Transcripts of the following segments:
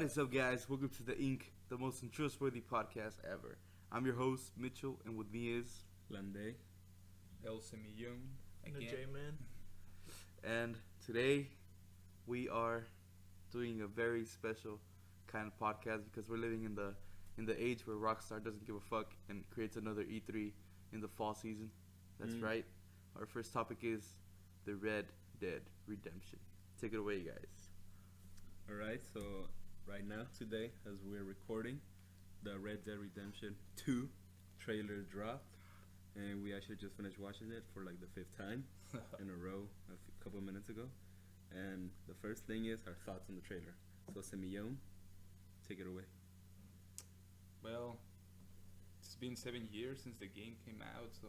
What is up, guys? Welcome to The Ink, the most untrustworthy podcast ever. I'm your host, Mitchell, and with me is... Lande. El Semillon. The J-Man. And today, we are doing a very special kind of podcast because we're living in the age where Rockstar doesn't give a fuck and creates another E3 in the fall season. That's right. Our first topic is the Red Dead Redemption. Take it away, guys. Alright, so right now, today, as we're recording, the Red Dead Redemption 2 trailer dropped. And we actually just finished watching it for like the 5th time in a row a couple of minutes ago. And the first thing is our thoughts on the trailer. So, Semillon, take it away. Well, it's been 7 years since the game came out, so...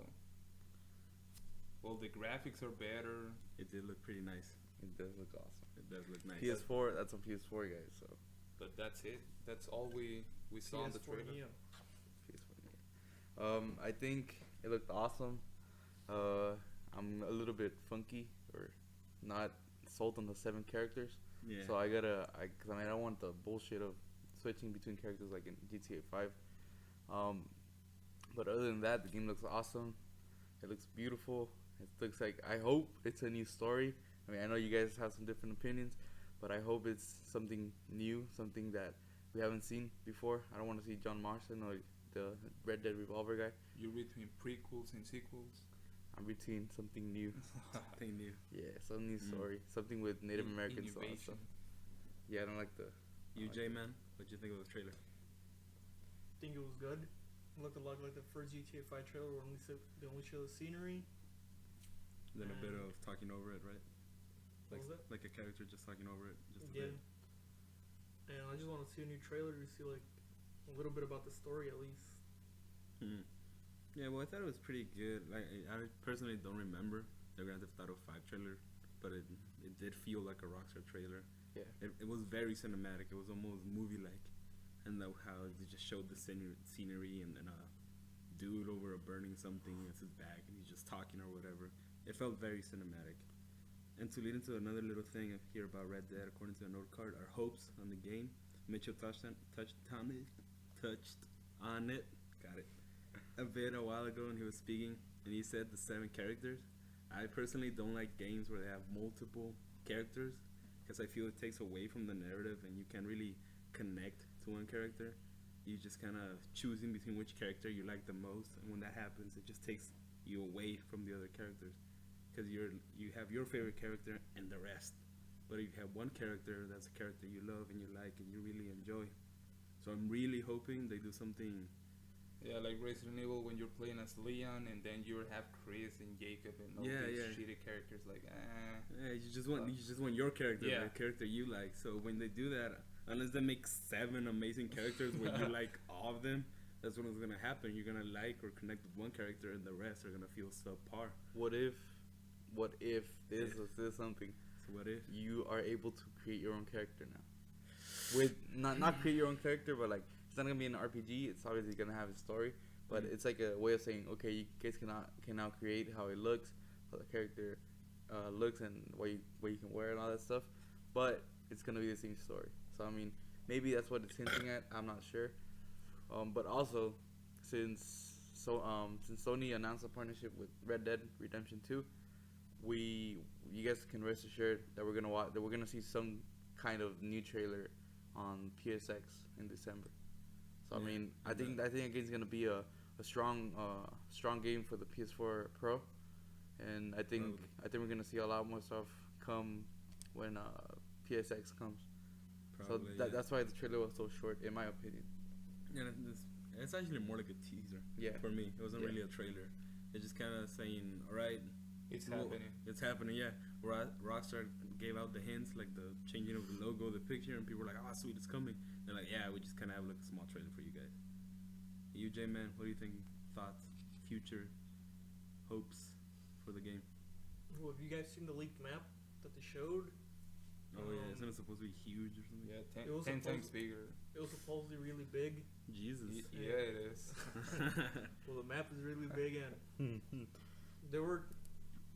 Well, the graphics are better. It did look pretty nice. It does look awesome. It does look nice. PS4, that's on PS4, guys, so... But that's it. That's all we saw in the trailer. PS4, yeah. I think it looked awesome. I'm a little bit funky or not sold on the 7 characters. Yeah. So I don't want the bullshit of switching between characters like in GTA 5. But other than that, the game looks awesome. It looks beautiful. It looks like, I hope it's a new story. I mean, I know you guys have some different opinions, but I hope it's something new, something that we haven't seen before. I don't want to see John Marston or the Red Dead Revolver guy. You're between prequels and sequels? I'm between something new. Something new. Yeah, some new story. Something with Native Americans and stuff. Yeah, I don't like the... You, J-Man, what'd you think of the trailer? I think it was good. It looked a lot like the first GTA 5 trailer where they only show the scenery. Then a bit of talking over it, right? What was that? Like a character just talking over it. Just a bit. And I just want to see a new trailer to see like a little bit about the story at least. Yeah, well, I thought it was pretty good. Like, I personally don't remember the Grand Theft Auto 5 trailer, but it did feel like a Rockstar trailer. Yeah. It was very cinematic. It was almost movie-like. And how they just showed the scenery and a dude over a burning something as his back, and he's just talking or whatever. It felt very cinematic. And to lead into another little thing here about Red Dead, according to the note card, our hopes on the game. Mitchell touched on it. Got it. A bit a while ago, and he was speaking, and he said the 7 characters. I personally don't like games where they have multiple characters, because I feel it takes away from the narrative, and you can't really connect to one character. You just kind of choosing between which character you like the most, and when that happens, it just takes you away from the other characters, because you have your favorite character and the rest. But if you have one character that's a character you love and you like and you really enjoy, so I'm really hoping they do something. Yeah, like Resident Evil when you're playing as Leon and then you have Chris and Jacob and all these shitty characters like Yeah, you just want your character, the character you like. So when they do that, unless they make 7 amazing characters where you like all of them, that's what's gonna happen. You're gonna like or connect with one character and the rest are gonna feel subpar. What if this is something? So what if you are able to create your own character now? With not create your own character, but like it's not gonna be an RPG. It's obviously gonna have a story, but it's like a way of saying, okay, you guys can now create how it looks, how the character looks, and what you can wear and all that stuff. But it's gonna be the same story. So I mean, maybe that's what it's hinting at. I'm not sure. But also, since Sony announced a partnership with Red Dead Redemption 2, you guys can rest assured that we're gonna see some kind of new trailer on PSX in December. So I mean, I think again it's gonna be a strong game for the PS4 Pro, and I think we're gonna see a lot more stuff come when PSX comes. Probably, so that's why the trailer was so short, in my opinion. Yeah, it's actually more like a teaser. Yeah. For me, it wasn't really a trailer. It's just kind of saying, all right, it's happening. It's happening. Yeah. Rockstar gave out the hints, like the changing of the logo, the picture, and people were like, "Oh, sweet, it's coming." They're like, "Yeah, we just kind of have like a small trailer for you guys." You, J-Man, what do you think? Thoughts, future, hopes for the game? Well, have you guys seen the leaked map that they showed? Oh yeah, isn't it supposed to be huge or something? Yeah, 10 times bigger. It was supposedly really big. Jesus. Yeah, it is. Well, the map is really big, and there were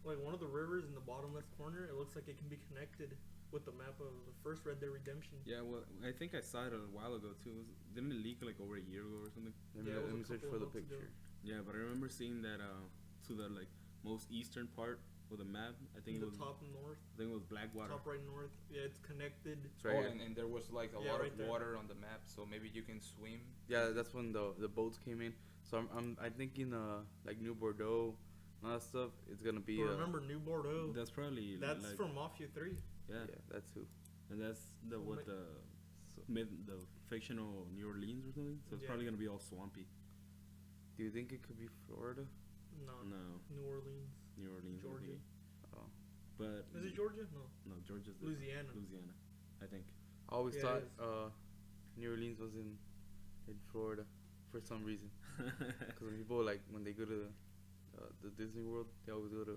like one of the rivers in the bottom left corner. It looks like it can be connected with the map of the first Red Dead Redemption. Yeah, well, I think I saw it a while ago too. Didn't it leak like over a year ago or something? Yeah, it was Let a me search couple for of the months ago. picture. Yeah, but I remember seeing that to the like most eastern part of the map. I think The it was top north, I think it was Blackwater. top right north. Yeah, it's connected. It's right here. and there was like a Yeah, lot right of there. water on the map, so maybe you can swim. Yeah, that's when the boats came in. So I'm thinking like New Bordeaux, and all that stuff. It's gonna be But remember New Bordeaux? That's probably That's like, from Mafia 3. yeah. yeah, that's who. And that's the Well, what ma- the fictional New Orleans or something. So it's Yeah. probably gonna be all swampy. Do you think it could be Florida? No, No, New Orleans. New Orleans. would Georgia. be. Oh, But Is it Georgia? No, no, Georgia's the Louisiana. Louisiana, I think. I always Yeah, thought it New Orleans was in Florida for some reason. Because when people when they go to the Disney World, they always go to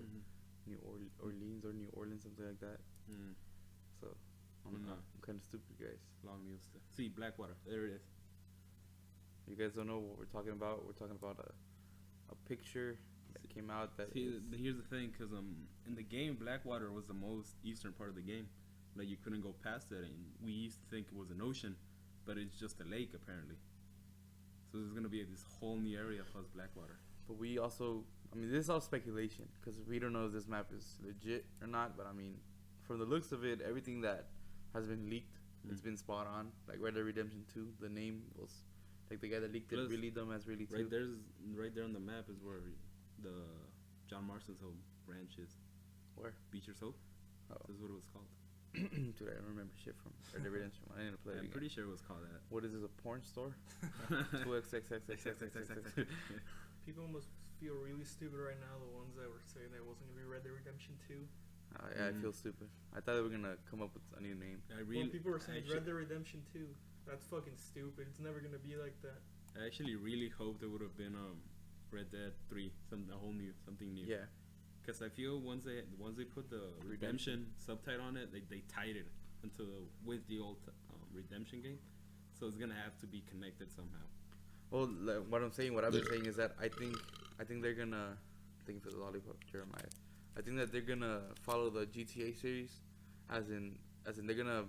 Mhm. Orleans or New Orleans, something like that. Mm. So I'm No. kind of stupid, guys. Long Meal stuff. See, Blackwater. There it is. You guys don't know what we're talking about. We're talking about a picture that came out that See, is- here's the thing, cause in the game, Blackwater was the most eastern part of the game. Like you couldn't go past it, and we used to think it was an ocean, but it's just a lake apparently. So there's gonna be this whole new area plus Blackwater. But we also, I mean, this is all speculation because we don't know if this map is legit or not. But I mean, from the looks of it, everything that has been leaked, it's Mm. been spot on. Like Red Dead Redemption 2, the name was like the guy that leaked it, Plus, really dumbass, really too. Right there on the map is where the John Marston's home ranch is. Where? Beecher's Hope. Oh. This is what it was called. Dude, I don't remember shit from Red Dead Redemption. I need to play it I'm again. pretty sure it was called that. What is this, a porn store? 2xxxxxxxx. People must feel really stupid right now. The ones that were saying that it wasn't gonna be Red Dead Redemption 2. Yeah, I Mhm. feel stupid. I thought they were gonna come up with a new name. I Well, really, people were saying it's I Red Dead Redemption 2. That's fucking stupid. It's never gonna be like that. I actually really hoped it would have been Red Dead 3, something new. Yeah. Because I feel once they put the redemption subtitle on it, they tied it with the old redemption game, so it's gonna have to be connected somehow. Well, what I've been saying is that I think they're gonna. Thank you for the lollipop, Jeremiah. I think that they're gonna follow the GTA series, as in they're gonna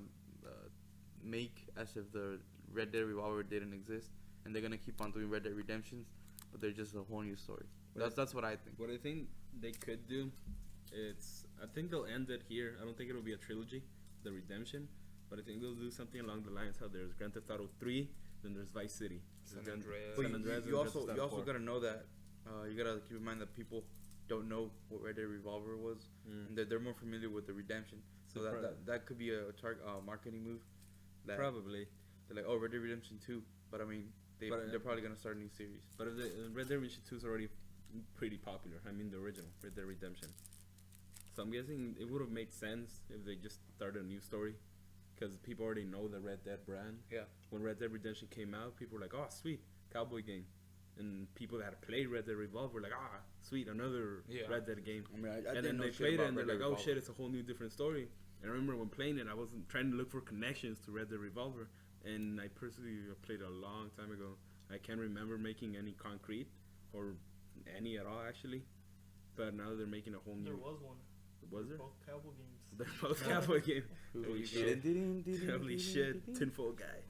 make as if the Red Dead Revolver didn't exist, and they're gonna keep on doing Red Dead Redemptions, but they're just a whole new story. That's what I think. What I think they could do, I think they'll end it here. I don't think it'll be a trilogy, the redemption, but I think they'll do something along the lines how there's Grand Theft Auto 3, then there's Vice City. San Then Andreas. But San Andreas you and also Grand Theft Auto 4. gotta know that you gotta keep in mind that people don't know what Red Dead Revolver was, and that they're more familiar with the redemption. So that could be a marketing move. That Probably. they're like, oh, Red Dead Redemption 2, but I mean they're probably gonna start a new series. But if Red Dead Redemption 2 is already pretty popular. I mean, the original Red Dead Redemption. So I'm guessing it would have made sense if they just started a new story, because people already know the Red Dead brand. Yeah. When Red Dead Redemption came out, people were like, "Oh, sweet, cowboy game," and people that had played Red Dead Revolver were like, "Ah, sweet, another Red Dead game." I mean, I And didn't then know they shit played it about and they're Red like, Dead "Oh Revolver. shit, it's a whole new different story." And I remember when playing it, I wasn't trying to look for connections to Red Dead Revolver, and I personally played a long time ago. I can't remember making any concrete or any at all actually, but now they're making a whole new. There was one. Was there? Both cowboy games. They're both cowboy games. Who- Holy who- shit. didn't- Holy shit, tinfoil guy.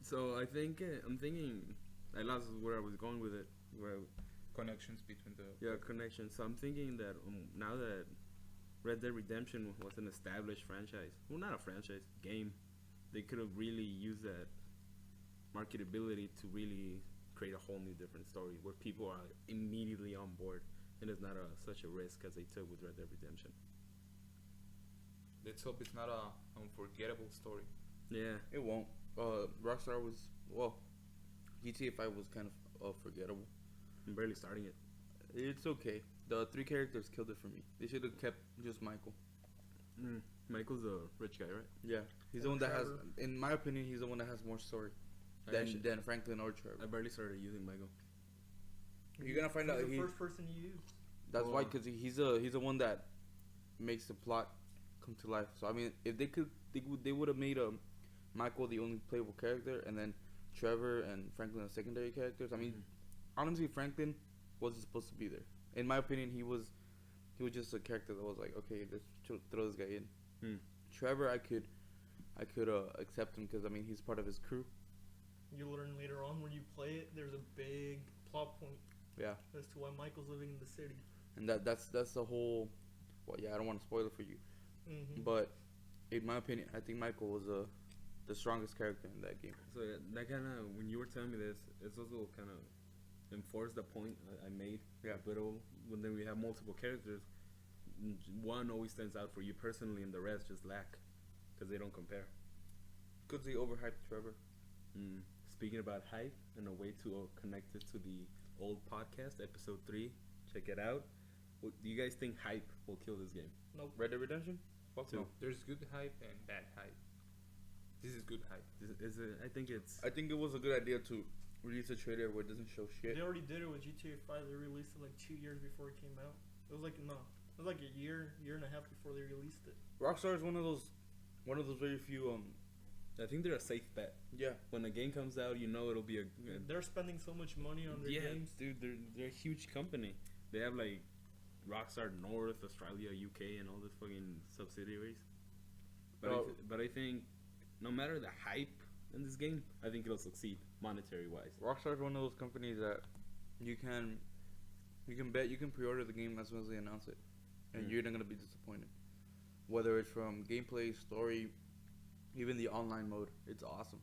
So I think I'm thinking. I lost where I was going with it. Connections between the Connection. So I'm thinking that now that Red Dead Redemption was an established franchise, well, not a franchise game, they could have really used that marketability to really create a whole new different story where people are immediately on board, and it's not such a risk as they took with Red Dead Redemption. Let's hope it's not a unforgettable story. Yeah. It won't. Rockstar was GTA 5 was kind of forgettable. I'm barely starting it. It's okay. The 3 characters killed it for me. They should have kept just Michael. Michael's a rich guy, right? Yeah, he's the Or one that has, Trevor. in my opinion, he's the one that has more story than Franklin or Trevor. I barely started using Michael. You're gonna find out He's the he. first person you used. That's why, Oh. because he's the one that makes the plot come to life. So I mean, if they would have made Michael the only playable character, and then Trevor and Franklin the secondary characters. I mean, honestly, Franklin wasn't supposed to be there. In my opinion, he was just a character that was like, okay, let's throw this guy in. Trevor, I could accept him because I mean he's part of his crew. You learn later on when you play it. There's a big plot point. Yeah. As to why Michael's living in the city. And that's the whole. Well, yeah, I don't want to spoil it for you, but in my opinion, I think Michael was the strongest character in that game. So that kind of, when you were telling me this, it's also kind of enforced the point I made. Yeah. But when then we have multiple characters, one always stands out for you personally, and the rest just lack because they don't compare. Because they overhyped Trevor. Speaking about hype and a way to connect it to the old podcast, episode 3, check it out. What, do you guys think hype will kill this game? Nope. Red Dead Redemption? Fuck no. There's good hype and bad hype. This is good hype. I think it's. I think it was a good idea to release a trailer where it doesn't show shit. They already did it with GTA 5. They released it like 2 years before it came out. It was like a year and a half before they released it. Rockstar is one of those very few I think they're a safe bet. Yeah. When a game comes out, you know it'll be a. They're spending so much money on their games. Dude, they're a huge company. They have like Rockstar North, Australia, UK, and all these fucking subsidiaries. But I think no matter the hype in this game, I think it'll succeed monetary wise. Rockstar is one of those companies that you can bet you can pre-order the game as soon as they announce it, and you're not gonna be disappointed. Whether it's from gameplay, story, even the online mode, it's awesome.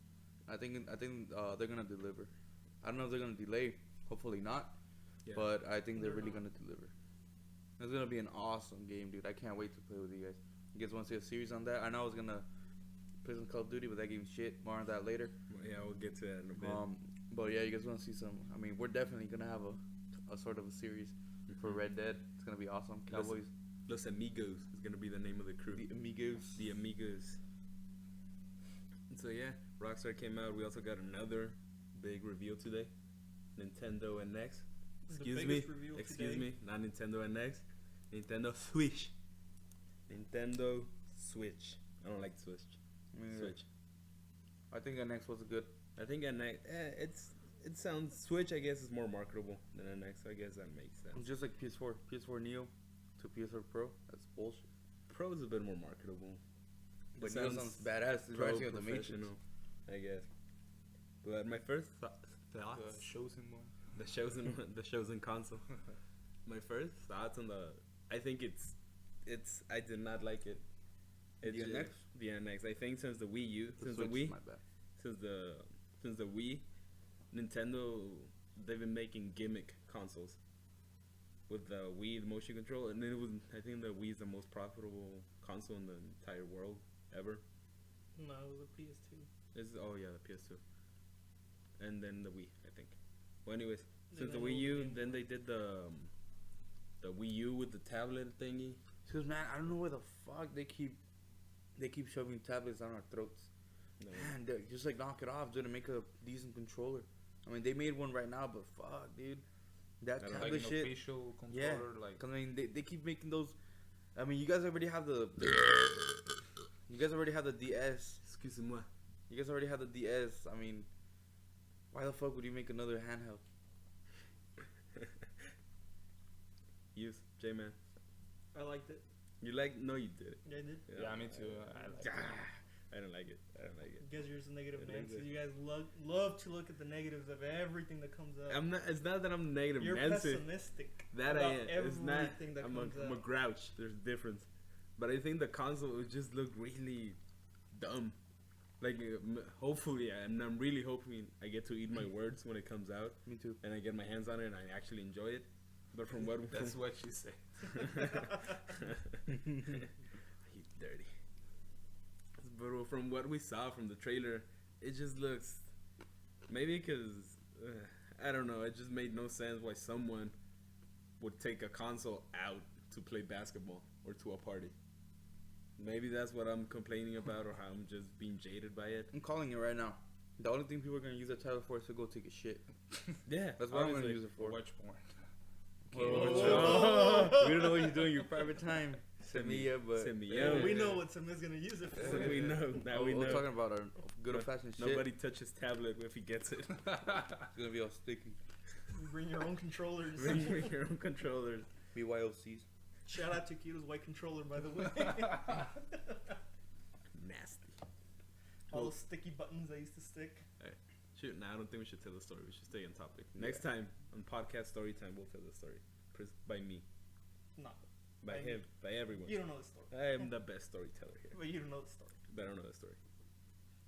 I think they're gonna deliver. I don't know if they're gonna delay. Hopefully not. Yeah. But I think they're really gonna deliver. It's gonna be an awesome game, dude. I can't wait to play with you guys. You guys want to see a series on that? I know I was gonna play some Call of Duty, but that game's shit. More on that later. Yeah, we'll get to that in a bit. But yeah, you guys want to see some? I mean, we're definitely gonna have a sort of a series for Red Dead. It's gonna be awesome. Cowboys. Los Amigos is gonna be the name of the crew. The Amigos. The Amigos. So yeah, Rockstar came out. We also got another big reveal today. Nintendo NX. Excuse me, not Nintendo NX. Nintendo Switch. Nintendo Switch. I don't like Switch. Switch. I think NX was good. I think NX. It sounds Switch. I guess is more marketable than NX. I guess that makes sense. Just like PS4 Neo to PS4 Pro. That's bullshit. Pro is a bit more marketable. But Neo sounds badass. It's rising of the Matrix, I guess. But my first thoughts. The chosen one. The chosen console. My first thoughts on I think it's. I did not like it. The NX. The NX. I think since the Wii U, since the Wii, Nintendo, they've been making gimmick consoles. With the Wii, the motion control, and then I think the Wii is the most profitable console in the entire world ever. No, it was a PS2. The PS2. And then the Wii, I think. Well, anyways, since the Wii U, then they did the Wii U with the tablet thingy. Because man, I don't know where the fuck they keep shoving tablets down our throats. No. Man, just like knock it off, dude, and make a decent controller. I mean, they made one right now, but fuck, dude, that tablet like shit. Official controller, yeah, I mean, they keep making those. I mean, you guys already have the you guys already have the DS. Excuse-moi. You guys already have the DS. I mean, why the fuck would you make another handheld? Use J-Man. I liked it. You liked? No, you did. Yeah, I did. Yeah, me too. I don't like it. You guys are just negative Nancy. You guys love to look at the negatives of everything that comes out. I'm not. It's not that I'm negative You're Nancy. pessimistic. That I am. It's not. That I'm comes a grouch. There's a difference. But I think the console would just look really dumb. Like, hopefully, and I'm really hoping I get to eat my words when it comes out. Me too. And I get my hands on it and I actually enjoy it. But from what... That's what she said. You dirty. But from what we saw from the trailer, it just looks... Maybe because... I don't know. It just made no sense why someone would take a console out to play basketball or to a party. Maybe that's what I'm complaining about, or how I'm just being jaded by it. I'm calling it right now. The only thing people are gonna use that tablet for is to go take a shit. Yeah, that's what I'm gonna use it for. Watch porn. We don't know what you're doing in your private time, Semilla, but we know what Semilla's gonna use it for. We know. Now we know. We're talking about our good old-fashioned shit. Nobody touches tablet if he gets it. It's gonna be all sticky. Bring your own controllers. Bring your own controllers. BYOCs. Shout out to Kito's white controller, by the way. nasty. All those sticky buttons I used to stick. Shoot, I don't think we should tell the story. We should stay on topic. Next time on podcast story time, we'll tell the story. By me. No. By By him. me. By everyone. You don't know the story. I am the best storyteller here. But you don't know the story. But I don't know the story.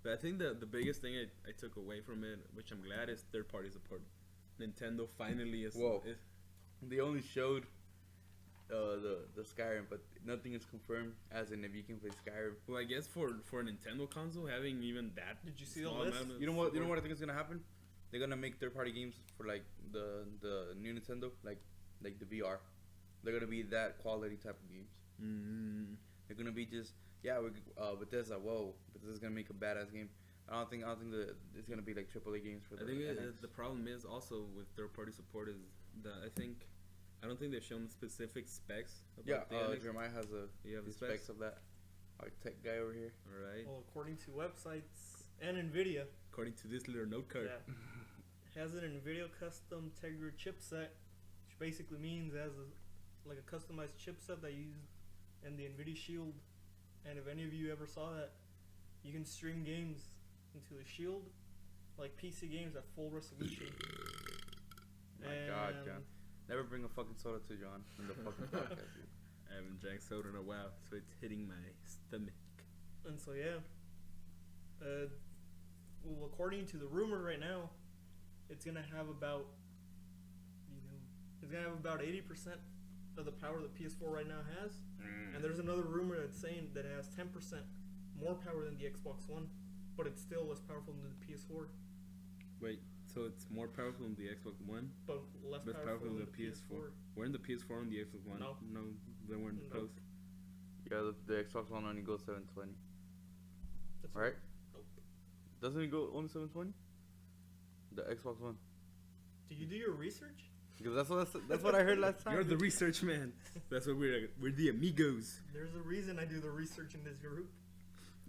But I think the biggest thing I took away from it, which I'm glad, is third party support. Nintendo finally is. Whoa. They only showed the Skyrim, but nothing is confirmed. As in, if you can play Skyrim. Well, I guess for a Nintendo console, having even that. Did you see the small list? amount of You know what? You know support- what I think is gonna happen? They're gonna make third-party games for like the new Nintendo, like the VR. They're gonna be that quality type of games. Mm. They're gonna be just Bethesda. Whoa, Bethesda's gonna make a badass game. I don't think that it's gonna be like AAA games for I the. think NX. the problem is also with third party support is that I don't think they've shown specific specs. Yeah, the NX. Jeremiah has You have the the specs. specs of that. Our tech guy over here. All right. Well, according to websites and NVIDIA, According to this little note card. yeah, has an NVIDIA custom Tegra chipset, which basically means it has like a customized chipset that you use in the NVIDIA Shield. And if any of you ever saw that, you can stream games into the Shield, like PC games at full resolution. My God, John. Never bring a fucking soda to John in the fucking podcast, dude. I haven't drank soda in a while, so it's hitting my stomach. And so yeah, well, according to the rumor right now, it's gonna have about, it's gonna have about 80% of the power the PS4 right now has. And there's another rumor that's saying that it has 10% more power than the Xbox One, but it's still less powerful than the PS4, Wait, so it's more powerful than the Xbox One? but less powerful than the PS4. Weren't the PS4 and the Xbox One? No. No, they weren't No. close. Yeah, the Xbox One only goes 720. That's Right? Nope. Doesn't it go only 720? The Xbox One. Do you do your research? Because that's what I heard last time. You're the research man. That's what we're the amigos. There's a reason I do the research in this group.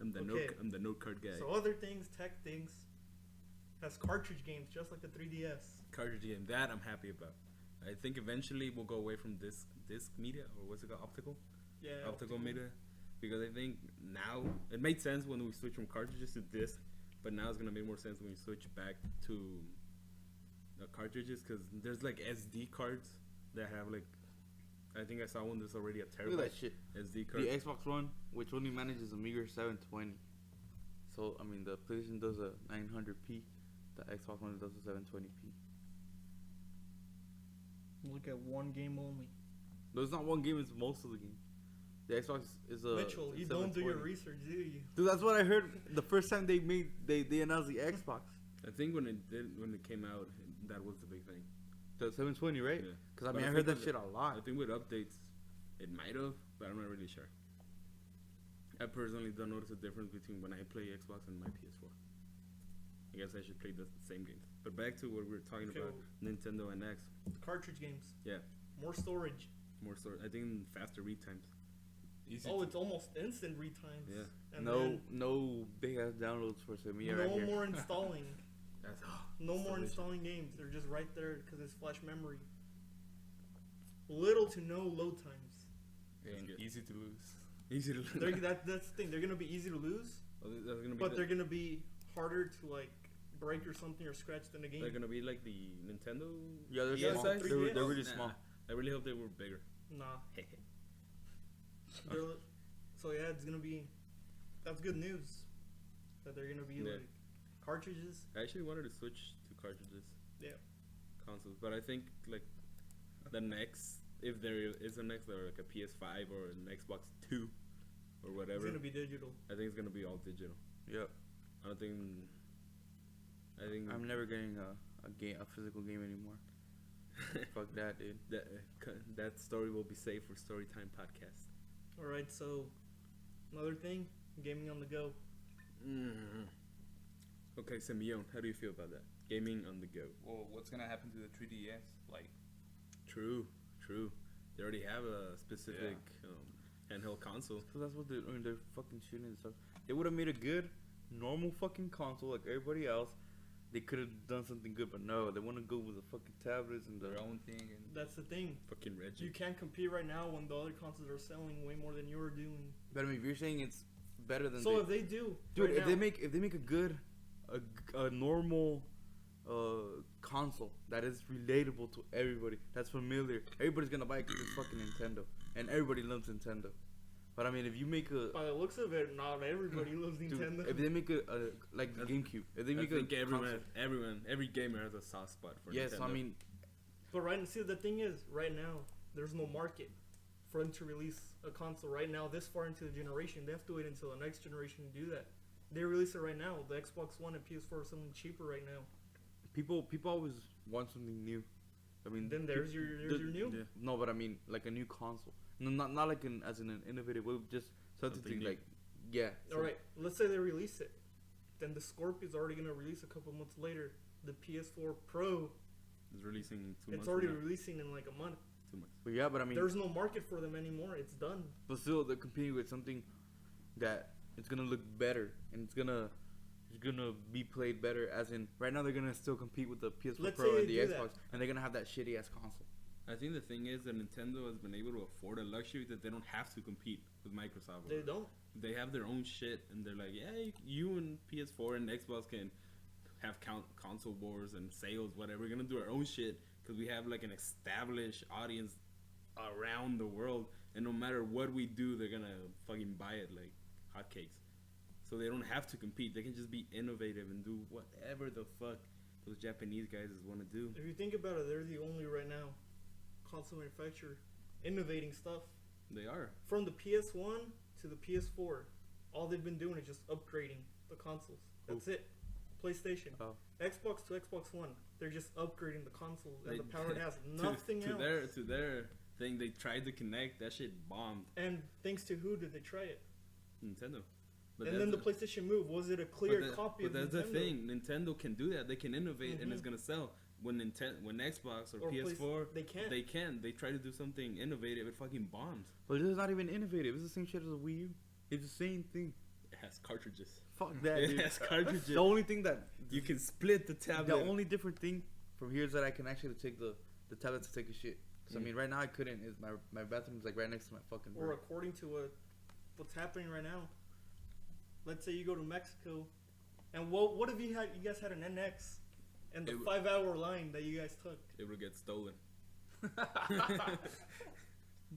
I'm the Okay. note card guy. So other things, tech things, has cartridge games just like the 3DS. Cartridge game, that I'm happy about. I think eventually we'll go away from disc media, or what's it called, Yeah. optical media, because I think now it made sense when we switched from cartridges to disc, but now it's gonna make more sense when we switch back to cartridges, because there's like SD cards that have like, I think I saw one that's already a Look terabyte at that shit. SD card. The Xbox One, which only manages a meager 720. So, I mean, the PlayStation does a 900p. The Xbox One does a 720p. Look at one game only. No, it's not one game, it's most of the game. The Xbox is a. Mitchell, it's you don't do your 720. research, do you? Dude, that's what I heard the first time they announced the Xbox. I think when it came out, that was the big thing. The 720, right? Yeah. Because I But mean, I think heard that with shit a lot. I think with updates, it might have, but I'm not really sure. I personally don't notice a difference between when I play Xbox and my PS4. I guess I should play the same games. But back to what we were talking Okay, about, Nintendo and X. Cartridge games. Yeah. More storage. More so, I think faster read times. Easy Oh, to- it's almost instant read times. Yeah. And No big ass downloads for Semilla then right no here. more installing. That's No more delicious. installing games. They're just right there because it's flash memory. Little to no load times. and good. easy to lose. easy to That's the thing. They're gonna be easy to lose, that's gonna be but the- they're gonna be harder to like break or something or scratch than a game. they're gonna be like the Nintendo. Yeah, they're DS small. size? They're 3DS? really Nah, small. I really hope they were bigger. Nah. They're- so yeah, it's gonna be. That's good news. That they're gonna be Yeah. like cartridges. I actually wanted to switch to cartridges. Yeah. Consoles, but I think like the next, if there is a next, or like a PS5 or an Xbox 2 or It's whatever, gonna be digital. I think it's gonna be all digital. Yep. I don't think. I think I'm never getting a physical game anymore. Fuck that, dude. that story will be saved for Storytime podcast. All right. So another thing, gaming on the go. Mm. Okay, Simeon, how do you feel about that? Gaming on the go. Well, what's gonna happen to the 3DS? Like, True. They already have a specific handheld console. Because that's what they're fucking shooting and stuff. They would have made a good, normal fucking console like everybody else. They could have done something good, but no, they want to go with the fucking tablets and the. their own thing, and That's the thing. Fucking Reggie. You can't compete right now when the other consoles are selling way more than you're doing. But I mean, if you're saying it's better than. So if they do, dude, right if now, they make a good, a normal, console that is relatable to everybody, that's familiar, everybody's gonna buy it because it's fucking Nintendo, and everybody loves Nintendo. But I mean, if you make a, by the looks of it, not everybody loves dude, Nintendo. if they make a like the GameCube, if they make I think console, every gamer has a soft spot for yes, Nintendo. I mean, But see, the thing is, right now, there's no market for them to release a console right now this far into the generation. They have to wait until the next generation to do that. They release it right now. The Xbox One and PS4 are something cheaper right now. people always want something new. I mean, Then there's your new. Yeah. no, but I mean like a new console. No, not like as in an innovative way, just something new. like, yeah. All right, let's say they release it. Then the Scorpion's already gonna release a couple months later. The PS4 Pro, It's releasing in 2 months. it's already from now. releasing in like a month. 2 months. But yeah, but I mean, There's no market for them anymore. It's done. but still they're competing with something that it's gonna look better and it's gonna be played better. As in, right now they're gonna still compete with the PS4 Let's Pro say and the they do Xbox, and they're gonna have that shitty ass console. I think the thing is that Nintendo has been able to afford a luxury that they don't have to compete with Microsoft. They don't. They have their own shit, and they're like, yeah, you and PS4 and Xbox can have console wars and sales, whatever. We're gonna do our own shit because we have like an established audience around the world, and no matter what we do, they're gonna fucking buy it like hotcakes. So they don't have to compete. They can just be innovative and do whatever the fuck those Japanese guys want to do. If you think about it, they're the only right now console manufacturer innovating stuff. They are. From the PS1 to the PS4, all they've been doing is just upgrading the consoles. That's it. PlayStation. Oh. Xbox to Xbox One. They're just upgrading the console and They- the power it has. Nothing to else. their thing, they tried to connect. That shit bombed. And thanks to who did they try it? Nintendo. And then the PlayStation Move, was it a clear copy but of that's Nintendo? the thing. Nintendo can do that. They can innovate, and it's Mhm. gonna sell. When Xbox or Or PS4, they can't. They can. They try to do something innovative. It fucking bombs. But this is not even innovative. It's the same shit as a Wii U. It's the same thing. It has cartridges. Fuck that, It dude. has cartridges. The only thing that You can split the tablet. the only different thing from here is that I can actually take the tablet to take a shit. Cause I mean, right now I couldn't. Is my bathroom's like right next to my fucking Or room. according to what's happening right now. Let's say you go to Mexico, and what if you guys had an NX, and the It w- 5-hour line that you guys took? It will get stolen.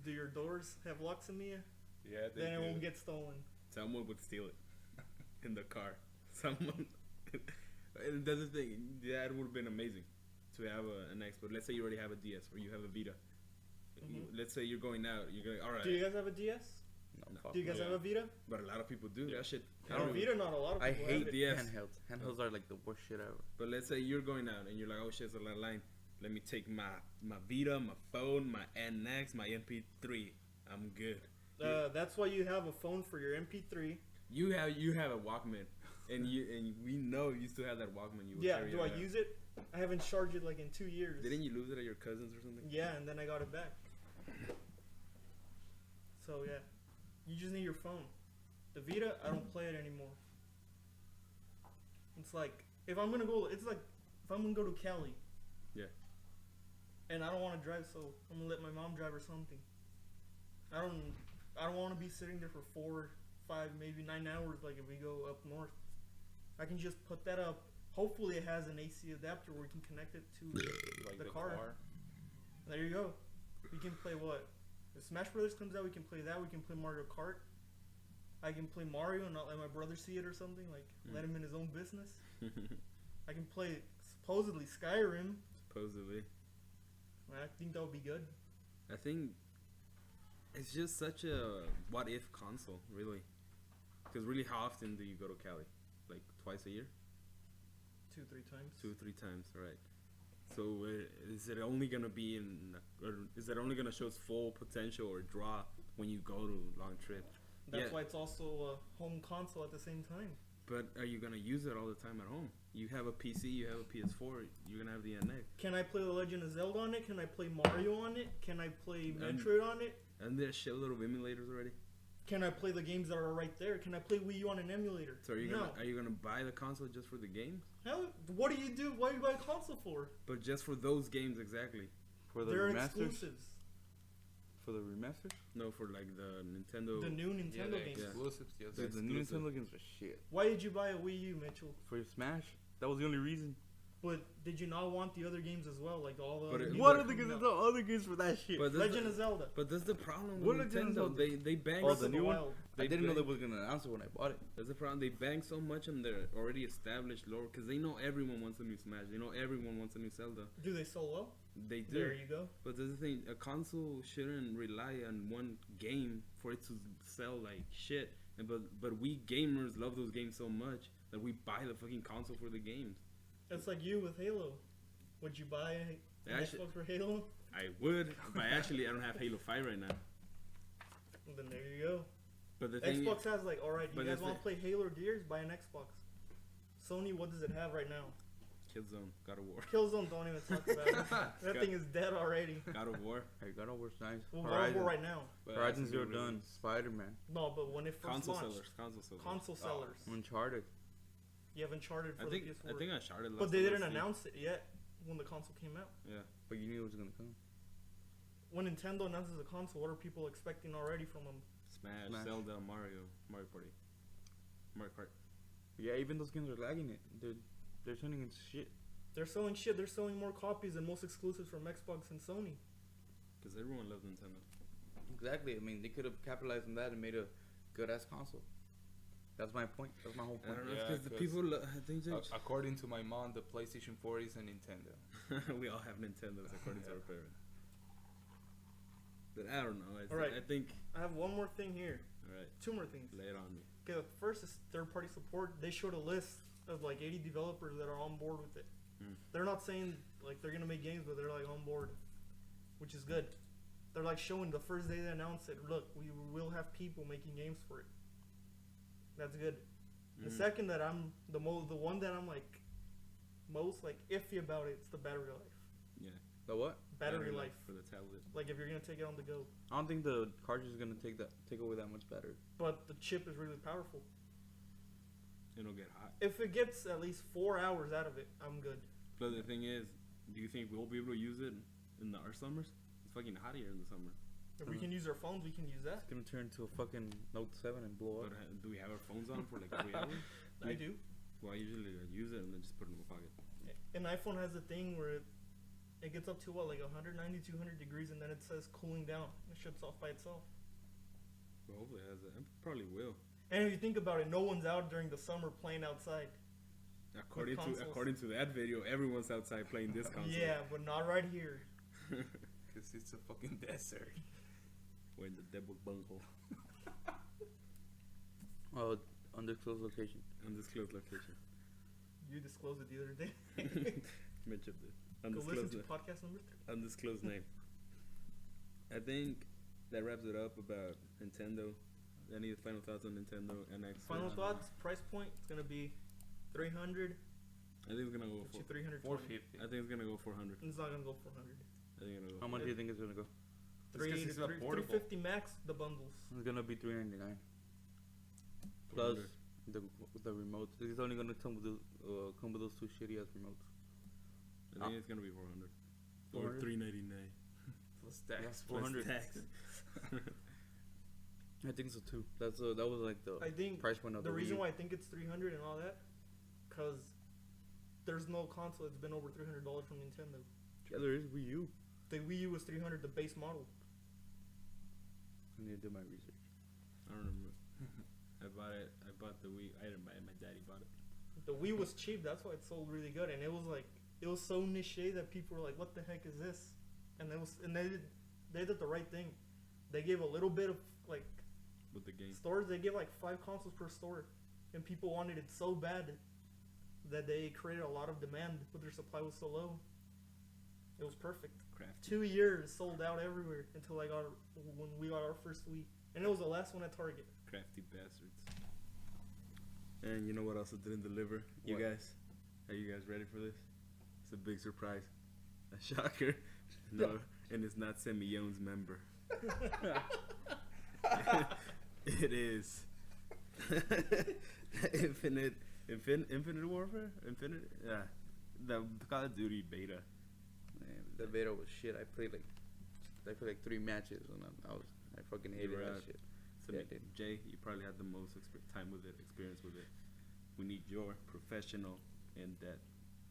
Do your doors have locks in the? Yeah, they Then it do. won't get stolen. Someone would steal it in the car. Someone. And that's the thing. That would have been amazing to have an X. But let's say you already have a DS or you have a Vita. Mhm. Let's say you're going out. You're going. All right. Do you guys have a DS? No, fuck Do you guys Yeah. have a Vita? But a lot of people do that shit. I don't- Vita, not a lot of I people hate have it. DS. handhelds. Handhelds are like the worst shit ever. But let's say you're going out and you're like, oh shit, it's a lot of line. Let me take my Vita, my phone, my NX, my MP3. I'm good. That's why you have a phone for your MP3. You have a Walkman, and we know you still have that Walkman. You would Yeah, carry do I around. use it? I haven't charged it like in 2 years. Didn't you lose it at your cousin's or something? Yeah, and then I got it back. So yeah, you just need your phone. The Vita, I don't play it anymore. It's like if I'm gonna go to Cali. Yeah. And I don't want to drive, so I'm gonna let my mom drive or something. I don't want to be sitting there for 4, 5, maybe 9 hours. Like if we go up north, I can just put that up. Hopefully, it has an AC adapter where we can connect it to Like the car. There you go. We can play what? If Smash Brothers comes out, we can play that. We can play Mario Kart. I can play Mario and not let my brother see it or something. Like, let him in his own business. I can play, supposedly, Skyrim. Supposedly. I think that would be good. I think it's just such a what if console, really. Because really, how often do you go to Cali? Like twice a year? 2, 3 times. 2 or 3 times, right? So is it only gonna be or is it only gonna show its full potential or draw when you go to long trip? That's Yeah. why it's also a home console at the same time. But are you gonna use it all the time at home? You have a PC, you have a PS4, you're gonna have the NX. Can I play The Legend of Zelda on it? Can I play Mario on it? Can I play And- Metroid on it? And there's a shitload of emulators already. Can I play the games that are right there? Can I play Wii U on an emulator? So are you no. gonna buy the console just for the games? Hell, what do you do? What do you buy a console for? But just for those games exactly. For the They're remasters, exclusives. For the remaster? No, for like the Nintendo. The new Yeah, Nintendo the games. exclusives. Yes, Dude, the new exclusive. Nintendo games are shit. Why did you buy a Wii U, Mitchell? For Smash? That was the only reason. But did you not want the other games as well, like all the But other it- games What that are the coming games? out? Other games for that shit? But that's Legend the, of Zelda. But that's the problem What with Legend of Nintendo. Zelda? They bang. Oh, Breath the of new one? Wild. I didn't know bang- they was gonna announce it when I bought it. That's the problem. They bang so much on their already established lore because they know everyone wants a new Smash. They know everyone wants a new Zelda. Do they sell well? They do. There you go. But that's the thing. A console shouldn't rely on one game for it to sell like shit. And but we gamers love those games so much that we buy the fucking console for the games. It's like you with Halo. Would you buy an Actually- Xbox for Halo? I would, but actually I don't have Halo 5 right now. Well, then there you go. But the thing Xbox has like, all right, you but guys the want to play Halo or Gears? Buy an Xbox. Sony, what does it have right now? Killzone, God of War. Killzone, don't even talk about it. That thing is dead already. God of War. Hey, God of War's nice. Well, God of War right now. But Horizon that's a Zero new Dawn. release. Spider-Man. No, but when it first Console launched, sellers. Console sellers. console sellers. Uncharted. You have Uncharted for I think the PS4. I think Uncharted. but they didn't announce it yet when the console came out. Yeah. But you knew it was gonna come. When Nintendo announces a console, what are people expecting already from them? Smash, Zelda, Mario Party, Mario Kart. Yeah, even those games are lagging it. They're turning into shit. They're selling shit. They're selling more copies and most exclusives from Xbox and Sony. Because everyone loves Nintendo. Exactly. I mean, they could have capitalized on that and made a good ass console. That's my point. That's my whole I point. don't know Yeah, because the 'cause people. I think they According to my mom, the PlayStation 4 is a Nintendo. we all have Nintendos according to our parents. But I don't know. All right. I think. I have one more thing here. All right. Two more things. Lay it on me. Okay, first is third-party support. They showed a list of like 80 developers that are on board with it. They're not saying like they're gonna make games, but they're like on board, which is good. They're like showing the first day they announced it. Look, we will have people making games for it. That's good. The second that I'm the one that I'm like most like iffy about it, it's the battery life. Yeah. The what? Battery life. for the tablet. Like if you're gonna take it on the go, I don't think the cartridge is gonna take away that much battery. but the chip is really powerful. It'll get hot. If it gets at least 4 hours out of it, I'm good. But the thing is, do you think we'll be able to use it in our summers? It's fucking hot here in the summer. If we can use our phones, we can use that. It's gonna turn into a fucking Note 7 and blow up. But do we have our phones on for like 3 hours? I do. Well, I usually use it and then just put it in my pocket. An iPhone has a thing where it gets up to what, like 190, 200 degrees, and then it says cooling down. It shuts off by itself. Well, hopefully it has that. It probably will. And if you think about it, no one's out during the summer playing outside. consoles. According to that video, everyone's outside playing this console. Yeah, but not right here. Because it's a fucking desert. We're in the devil's bunghole. Oh, undisclosed location. Undisclosed location. You disclosed it the other day. Mentioned it. Go listen Undisclosed, to podcast number 3. undisclosed name. I think that wraps it up about Nintendo. Any final thoughts on Nintendo NX? Final thoughts, price point, it's going to be 300 I think it's gonna go to for. 320. 450. I think it's gonna go 400. It's not going to go 400. I think it's gonna go. How much do you think it's gonna go? It's 'cause it's not portable. 350 max, the bundles. It's gonna be $399 plus 400. the remote. It's only gonna come with those two shitty ass remotes. I think it's gonna be 400. Or 400? $399. Plus tax. Yeah, 400. Plus tax. I think so too. That was like the I think price point of the the reason Wii U. why I think it's 300 and all that, because there's no console that's been over $300 from Nintendo. Yeah, there is Wii U. The Wii U was 300, the base model. I need to do my research. I don't remember. I bought the Wii. I didn't buy it. My daddy bought it. The Wii was cheap, that's why it sold really good, and it was so niche that people were like, "What the heck is this?" And they did the right thing. They gave a little bit of like With the game. stores. They gave like 5 consoles per store, and people wanted it so bad that they created a lot of demand, but their supply was so low. It was perfect. Crafty. 2 years sold out everywhere until when we got our first Wii, and it was the last one at Target. Crafty bastards. And you know what else it didn't deliver? You What? guys? Are you guys ready for this? It's a big surprise. A shocker. No, and it's not Semillon's member. It is. Infinite Warfare? Yeah. The Call of Duty beta. Man, the beta was shit. I played like I played like 3 matches, and I fucking hated You're that right. shit. So Yeah, I did. Jay, you probably had the most time with it, experience with it. We need your professional in that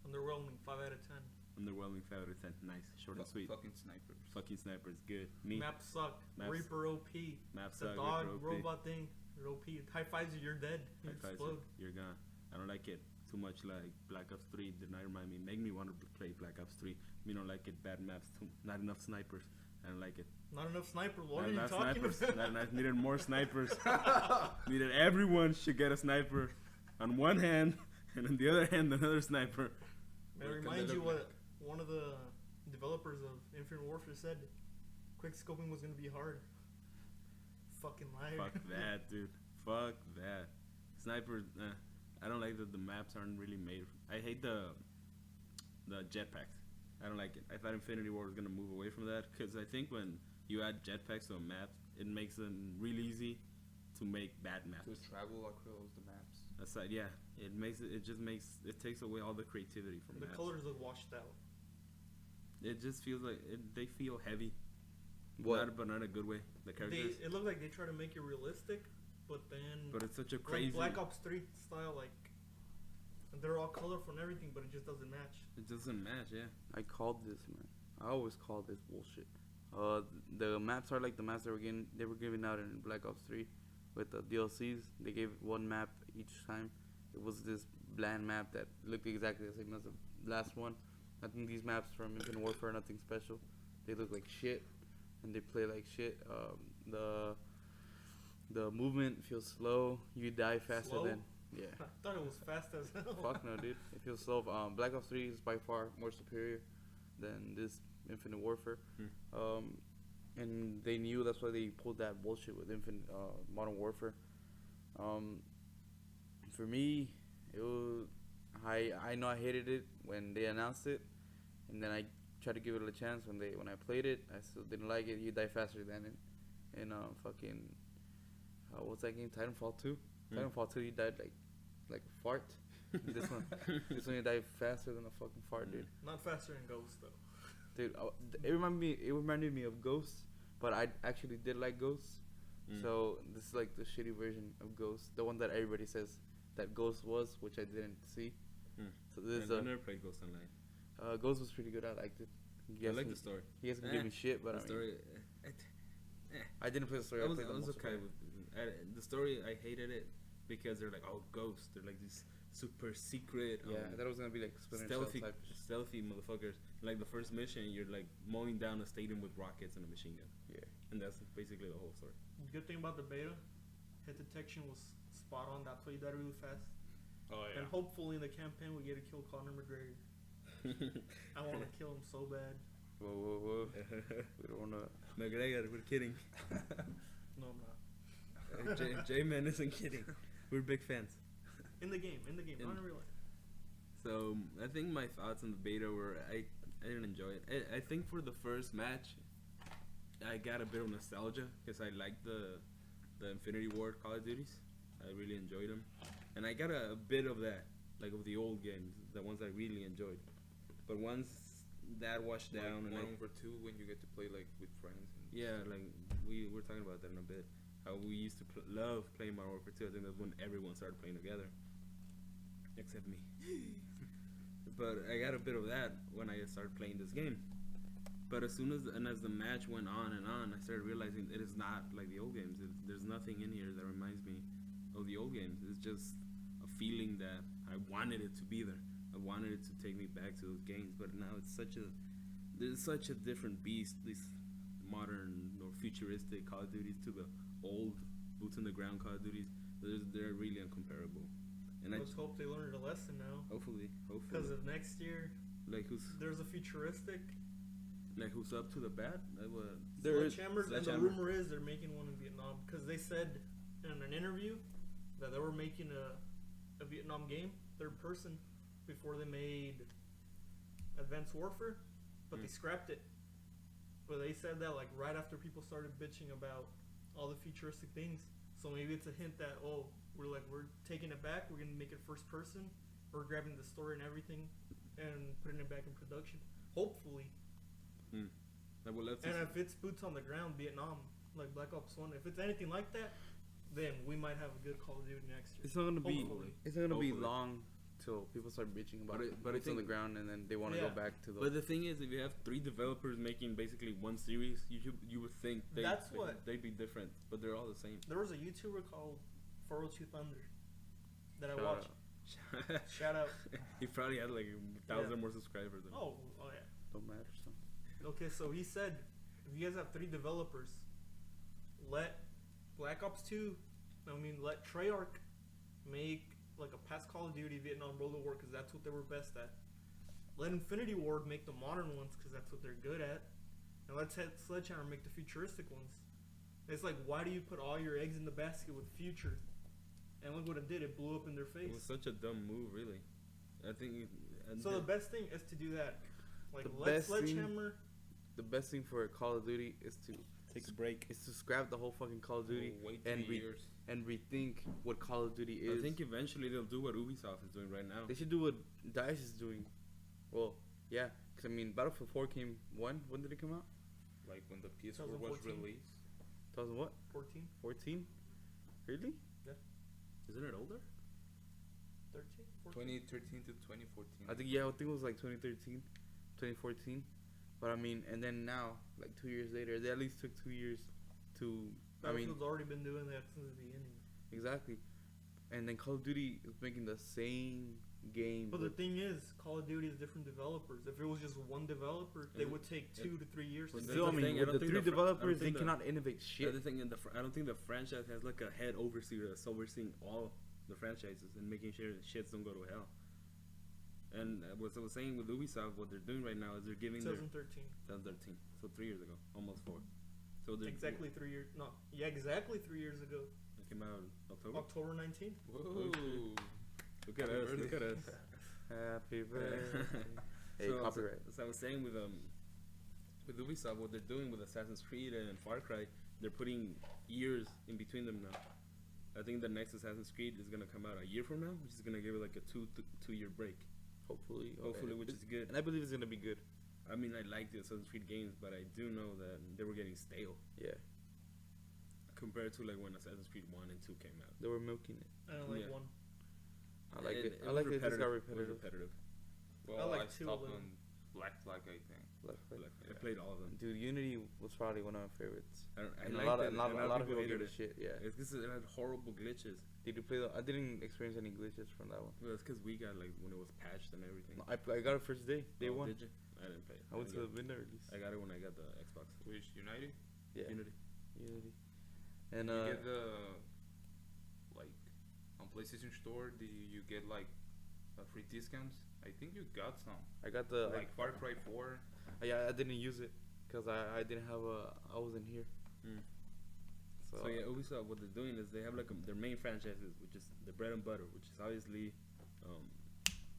Underwhelming, 5 out of 10. underwhelming 5 out of 10. Nice, short and sweet. Fucking snipers. Fucking snipers, good. Me, Maps suck. Maps- Reaper OP. maps The suck. dog Reaper OP. robot thing. You're OP. High fives you, you're dead. You High fives, explode. you're gone. I don't like it too much. Like Black Ops 3 did not remind me. Make me want to play Black Ops 3. Me don't like it. Bad maps. Not enough snipers. I don't like it. Not enough snipers. What Not are you enough talking snipers. about? Not enough. Needed more snipers. Needed everyone should get a sniper on one hand, and on the other hand another sniper. May I remind you what one of the developers of Infinite Warfare said? Quick scoping was gonna be hard. Fucking liar. Fuck that, dude. Fuck that. Snipers. I don't like that the maps aren't really made. I hate the jetpacks. I don't like it. I thought Infinity War was gonna move away from that because I think when you add jetpacks to a map, it makes them real easy to make bad maps. To travel across the maps. Aside, yeah, it makes it. It just makes it takes away all the creativity from The maps. colors look washed out. It just feels like they feel heavy. What? But not a good way. The characters. It looked like they try to make it realistic, but then But it's such a crazy. like Black Ops 3 style, like they're all colorful and everything, but it just doesn't match. It doesn't match. Yeah. I called this, man. I always call this bullshit. The maps are like the maps they were giving out in Black Ops 3 with the DLCs. They gave one map each time. It was this bland map that looked exactly the same as the last one. I think these maps from Infinite Warfare are nothing special. They look like shit, and they play like shit. The movement feels slow. You die faster Slow? than yeah. I thought it was fast as hell. Fuck no, dude. It feels slow. Black Ops 3 is by far more superior than this Infinite Warfare. And they knew that's why they pulled that bullshit with Modern Warfare. For me, it was I know I hated it when they announced it, and then I tried to give it a chance when I played it. I still didn't like it. You die faster than it. And fucking what's that game? Titanfall 2. Titanfall 2, you died like a fart. this one you die faster than a fucking fart, dude. Not faster than Ghost though. Dude, it reminded me of Ghosts, but I actually did like Ghosts. So this is like the shitty version of Ghosts, the one that everybody says that Ghost was, which I didn't see. So this is I never played Ghost Online. Ghost was pretty good. I liked it. I like the story. You guys can give me shit, but The story. I didn't play the story. I I was played the okay multiplayer. with the story. I hated it because they're like, oh, ghosts. They're like these super secret. Yeah, I thought it was gonna be like Splinter Cell type. Stealthy motherfuckers. Like the first mission, you're like mowing down a stadium with rockets and a machine gun. Yeah. And that's basically the whole story. Good thing about the beta, hit detection was spot on. That's why you died really fast. Oh yeah. And hopefully in the campaign we get to kill Conor McGregor. I want to kill him so bad. Whoa. We don't wanna. McGregor, we're kidding. No, I'm not. J-Man isn't kidding. We're big fans. In the game, not in real life. So I think my thoughts on the beta were I didn't enjoy it. I think for the first match, I got a bit of nostalgia because I liked the Infinity Ward Call of Duties. I really enjoyed them, and I got a bit of that, like of the old games, the ones I really enjoyed. But once that washed down, and Modern Warfare 2 when you get to play like with friends. And yeah, like we're talking about that in a bit. How we used to love playing Modern Warfare 2. I think that's when everyone started playing together, except me. But I got a bit of that when I started playing this game. But as the match went on and on, I started realizing it is not like the old games. There's nothing in here that reminds me of the old games. It's just a feeling that I wanted it to be there. I wanted it to take me back to those games. But now it's such a different beast. These modern or futuristic Call of Duties to the old boots on the ground Call of Duties. They're really incomparable. And Let's hope they learned a lesson now. hopefully, Because of next year, like there's a futuristic who's up to the bat? Sledgehammer, and the Sledgehammer. rumor is they're making one in Vietnam because they said in an interview that they were making a Vietnam game, third person, before they made Advanced Warfare, but they scrapped it. But they said that like right after people started bitching about all the futuristic things. So maybe it's a hint that we're taking it back. We're gonna make it first person. We're grabbing the story and everything and putting it back in production. Hopefully. I would love to. And if it's boots on the ground, Vietnam, like Black Ops 1, if it's anything like that, then we might have a good Call of Duty next year. It's not gonna be. Hopefully. It's not gonna be Hopefully. long till people start bitching about But I boots on the think- ground, and then they want to Yeah. go back to the. But the thing is, if you have 3 developers making basically one series, you would think That's what- they'd be different, but they're all the same. There was a YouTuber called 402 Thunder that I Shout watched. out. Shout out. He probably had like 1,000 more subscribers than Oh yeah. Don't matter. So. Okay, so he said, if you guys have 3 developers, let Black Ops 2, let Treyarch make like a past Call of Duty Vietnam World War because that's what they were best at. Let Infinity Ward make the modern ones because that's what they're good at. And let's have Sledgehammer make the futuristic ones. It's like, why do you put all your eggs in the basket with future? And look what it did. It blew up in their face. It was such a dumb move, really. I think. So the best thing is to do that. Like, The let best thing- Sledgehammer... The best thing for Call of Duty is to take a break. scrap the whole fucking Call of Duty Wait and 3 years. and rethink what Call of Duty is. I think eventually they'll do what Ubisoft is doing right now. They should do what DICE is doing. Well, yeah, because Battlefield 4 came when did it come out? Like when the PS4 was 2014. released. 2000 what? 14? 14? Really? Isn't it older? 13? 14? 2013 to 2014. I think it was like 2013, 2014. But and then now, like 2 years later, they at least took 2 years to. Battlefield's already been doing that since the beginning. Exactly. And then Call of Duty is making the same game. But the thing is, Call of Duty is different developers. If it was just one developer, they would take 2 to 3 years to But do Still, that's the thing, I with don't the think 3 the fr- I don't developers, they think the- cannot innovate The shit. other thing, I don't think the franchise has like a head overseer that's overseeing all the franchises and making sure that shits don't go to hell. And what I was saying with Ubisoft, what they're doing right now is they're giving their 2013. 2013, so 3 years ago, almost 4. So they're Exactly 3 years. No, yeah, exactly 3 years ago. It came out in October. October 19th. Whoa. Look at Happy us! Look at birthday. us! Happy birthday. Hey, so, copyright. So I was saying with Ubisoft, what they're doing with Assassin's Creed and Far Cry, they're putting years in between them now. I think the next Assassin's Creed is gonna come out a year from now, which is gonna give it like a 2-year break. Hopefully, Which is good. And I believe it's gonna be good. I mean, I like the Assassin's Creed games, but I do know that they were getting stale Yeah, compared to like when Assassin's Creed 1 and 2 came out. they were milking it. I don't like Yeah. 1. I like it. I was like it. It just got It was repetitive. repetitive. Well, I I, like 2 stopped of them. on Black Flag, I think. I played all of them. Dude, Unity was probably one of my favorites. I And a liked lot it, of and a lot of people hated hated shit. Yeah. It's because it had horrible glitches. Did you play I didn't experience any glitches from that one. Well, it's because we got like when it was patched and everything. No, I got it first day. Day Oh, one. Did you? I didn't play it. I went to got, the midnight release. I got it when I got the Xbox. Which United? Yeah. Unity. Unity. And You get the like on PlayStation Store. Do you get like free discounts? I think you got some. I got the Like Far Cry 4. I didn't use it because I didn't have I wasn't here. Mm. So, So yeah, Ubisoft, what they're doing is they have like their main franchises, which is the bread and butter, which is obviously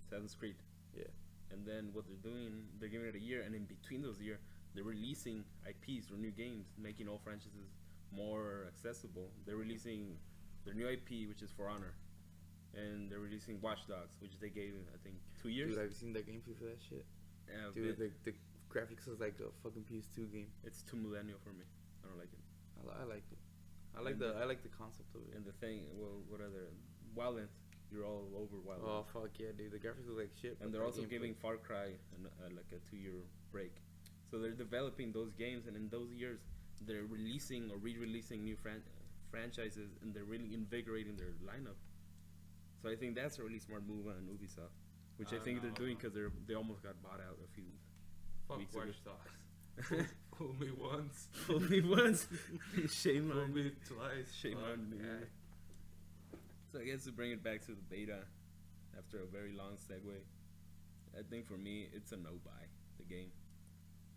Assassin's Creed. Yeah. And then what they're doing, they're giving it a year, and in between those years, they're releasing IPs or new games, making all franchises more accessible. They're releasing their new IP, which is For Honor, and they're releasing Watch Dogs, which they gave I think 2 years. Dude, have you seen the gameplay for that shit? Yeah, Dude, but the graphics is like a fucking PS2 game. it's too millennial for me. I don't like it. I liked it. And I like the concept of it. And the thing, well, what other Wildlands? You're all over Wildlands. Oh fuck yeah, dude! The graphics look like shit. And but they're the also gameplay- giving Far Cry like a 2-year break. So they're developing those games, and in those years, they're releasing or re-releasing new franchises, and they're really invigorating their lineup. So I think that's a really smart move on Ubisoft, which I think they're doing because they almost got bought out a few. Fuck Weeks ago. Watch Dogs. Fool me once. Fool me once, shame Fool on me me. twice. Shame Fuck on me. yeah. So I guess to bring it back to the beta, after a very long segue, I think for me it's a no buy. The game.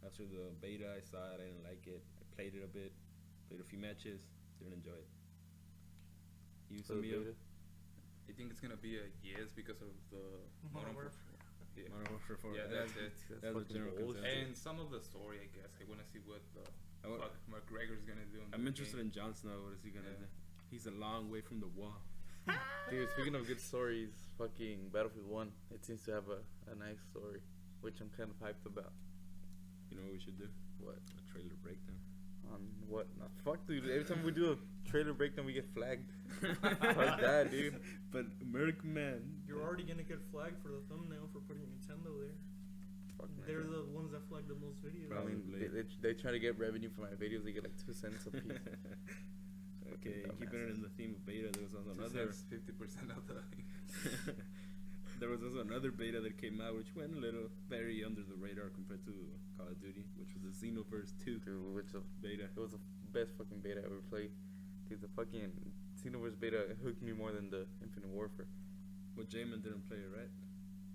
After the beta, I saw it. I didn't like it. I played it a bit, played a few matches, didn't enjoy it. You, For the Samio? beta. I think it's gonna be a yes because of the Modern Modern Warfare. Warfare. Yeah. Modern Warfare 4. Yeah, that's it. That's the fucking general bullshit. consensus. And some of the story, I guess. I wanna see what the I wa- fuck McGregor's gonna do. I'm interested in Jon Snow. What is he gonna Yeah. do? He's a long way from the wall. Dude, speaking of good stories, fucking Battlefield 1, it seems to have a nice story, which I'm kind of hyped about. You know what we should do? What? A trailer breakdown. On what? Nah, fuck, dude. Every time we do a trailer breakdown, we get flagged. Fuck that, dude. But American Man. You're already gonna get flagged for the thumbnail for putting Nintendo there. Fuck, man. They're the ones that flag the most videos. I mean, they try to get revenue for my videos. They get like 2 cents a piece. Okay, keeping it in the theme of beta, there was also 2 another. cents, 50% of the. There was also another beta that came out, which went a little very under the radar compared to Call of Duty, which was the Xenoverse 2 Dude, which a beta. It was the best fucking beta I ever played. Dude, the fucking Xenoverse beta hooked me more than the Infinite Warfare. Well, Jamin didn't play it, right?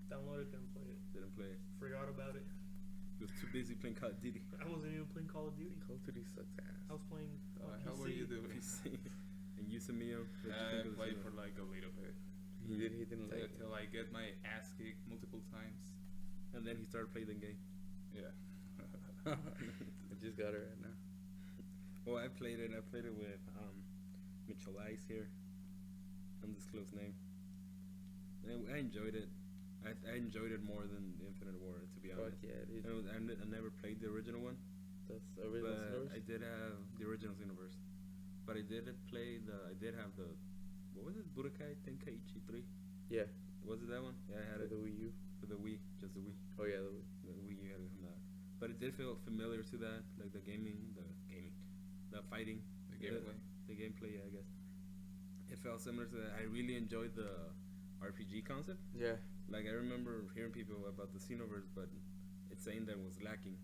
Downloaded, didn't play it. Didn't play it. Forgot about it. He was too busy playing Call of Duty. I wasn't even playing Call of Duty. Call of Duty sucks ass. I was playing on How PC. were you doing? And Yusamio. I played for like a little bit. He didn't like it. Till I get my ass kicked multiple times. And then he started playing the game. Yeah. I just got it right now. Well, I played it. I played it with Mitchell Ice here. Undisclosed name. And I enjoyed it. I enjoyed it more than Infinite War, to be Fuck honest. yeah, dude. I never played the original one. That's original But Xenoverse? I did have the original Xenoverse. But I did have the, what was it? Budokai Tenkaichi 3? Yeah. Was it that one? Yeah, I had For it the Wii U. for the Wii, just the Wii. Oh yeah, the Wii. The Wii U hadn't come out. But it did feel familiar to that, like the fighting, The gameplay. the gameplay, yeah, I guess. It felt similar to that. I really enjoyed the RPG concept. Yeah. Like, I remember hearing people about the Xenoverse, but it's saying that it was lacking.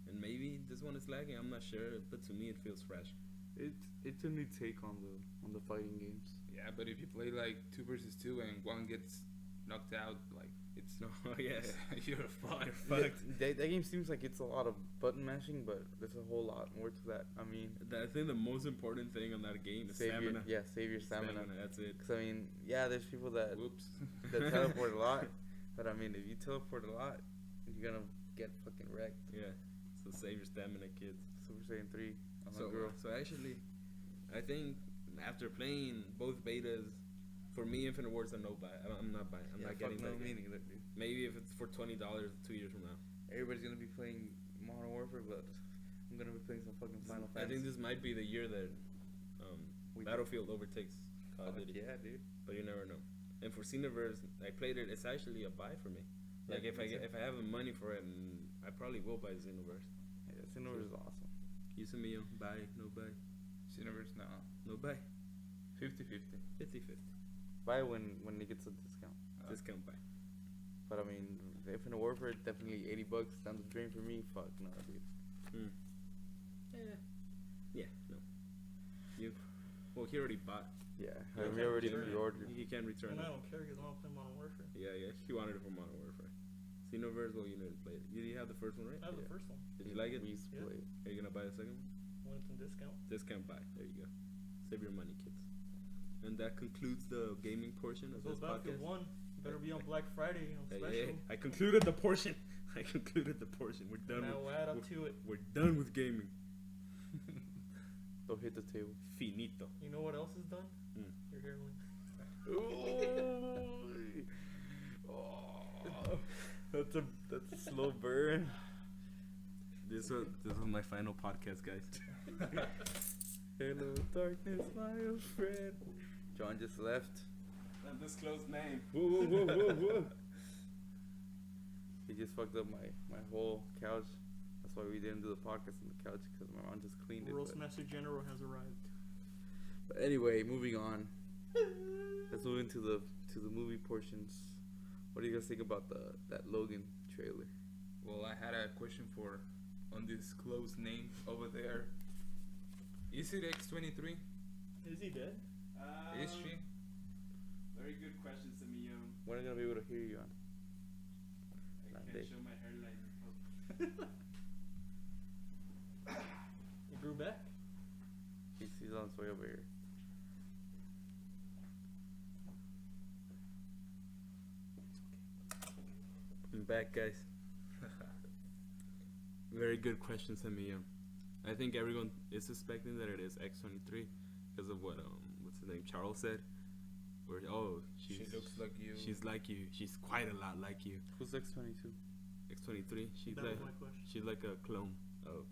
And maybe this one is lacking, I'm not sure, but to me it feels fresh. It's a new take on the fighting games. Yeah, but if you play like 2 versus 2 and one gets knocked out, like it's Oh, yes. you're fucked. Fucked. That game seems like it's a lot of button mashing, but there's a whole lot more to that. I mean, I think the most important thing on that game is save stamina. save your stamina. That's it. Because I mean, yeah, there's people that Whoops. that teleport a lot, but I mean, if you teleport a lot, you're gonna get fucking wrecked. Yeah. So save your stamina, kids. Super Saiyan 3 on So, my girl. so actually, I think after playing both betas, for me, Infinite War is a no buy. I'm not buying. I'm not getting that game. either, dude. Maybe if it's for $20 2 years from now. Everybody's gonna be playing Modern Warfare, but I'm gonna be playing some fucking Final I Fantasy. think this might be the year that We- Battlefield overtakes Call of Fuck Duty. yeah, dude. But you never know. And for Xenoverse, I played it. It's actually a buy for me. Like Yeah, if me too. I have the money for it, I probably will buy Xenoverse. Yeah, Xenoverse is awesome. Yusamio, buy, no buy, Xenoverse, no. no buy, 50-50. 50-50. Buy when it gets a discount. Discount buy. But I mean, Infinite Warfare definitely $80 down the drain for me. Fuck no, dude. Yeah, no. You? Well, he already bought. Yeah, Yeah, we already sure. pre-ordered. He can't return And I it. don't care because I don't play Modern Warfare. Yeah, he wanted it for Modern Warfare. Xenoverse, well, you never played it. You have the first one, right? I have Yeah. the first one. Did you like it? We used to Yeah. play it. Are you gonna buy the second one? When it's in discount. Discount buy. There you go. Save your money, kids. And that concludes the gaming portion of So this Battlefield podcast. 1 better be on Black Friday on Hey, special. hey, I concluded the portion. I concluded the portion. We're done. Now with, add up we're, to it. we're done with gaming. Don't hit the table. Finito. You know what else is done? Mm. Your hairline. Oh, that's a slow burn. This was my final podcast, guys. Hello, darkness, my old friend. John just left. Undisclosed name. Whoa, whoa, whoa, whoa, whoa. He just fucked up my whole couch. That's why we didn't do the podcast on the couch, because my mom just cleaned it. Roast But, Master General has arrived. but anyway, moving on. Let's move into the movie portions. What do you guys think about that Logan trailer? Well, I had a question for undisclosed name over there. Is it X-23? Is he dead? Is she? Very good question, Samio. When are you gonna be able to hear you on? I Not can't big. show my hairline. He grew back. He's on his way over here. I'm back, guys. Very good question, Samio. I think everyone is suspecting that it is X-23 because of what what's his name, Charles said. Where She looks like you. She's like you. She's quite a lot like you. Who's X-22? X-23. She's That like was my question. she's like a clone. of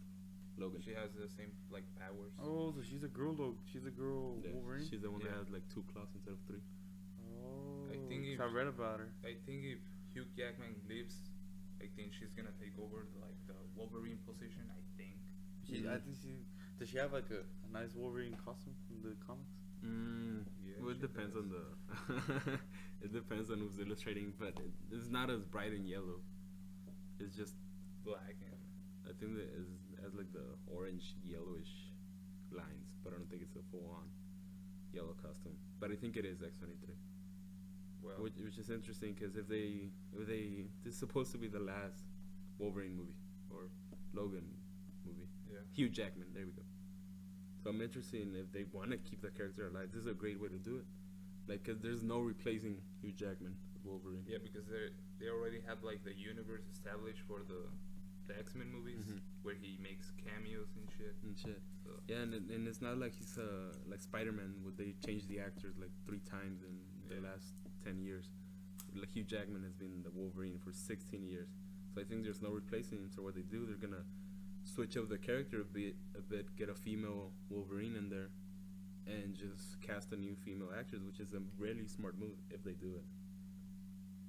Logan. She has the same like powers. Oh, so she's a girl though. She's a girl Yeah, Wolverine. she's the one that Yeah. has like 2 claws instead of 3. Oh, I think so I if- read about her. I think if Hugh Jackman leaves, I think she's gonna take over like the Wolverine position. I think. I think she does. She have like a nice Wolverine costume in the comics. Yeah, Well, it she depends does. on the. It depends on who's illustrating, but it's not as bright and yellow. It's just, Black and I think that it has like the orange yellowish lines, but I don't think it's a full on yellow costume. But I think it is X-23, well, which is interesting because if they this is supposed to be the last Wolverine movie or Logan movie. yeah. Hugh Jackman, there we go. So I'm interested in if they want to keep the character alive. This is a great way to do it, like because there's no replacing Hugh Jackman with Wolverine. Yeah, because they already have like the universe established for the X-Men movies Mhm. where he makes cameos and shit. And shit. So Yeah, and it's not like he's like Spider-Man, where they changed the actors like 3 times in the Yeah. last 10 years. Like Hugh Jackman has been the Wolverine for 16 years, so I think there's no replacing him. So what they do, they're gonna switch up the character a bit, get a female Wolverine in there, and just cast a new female actress, which is a really smart move if they do it.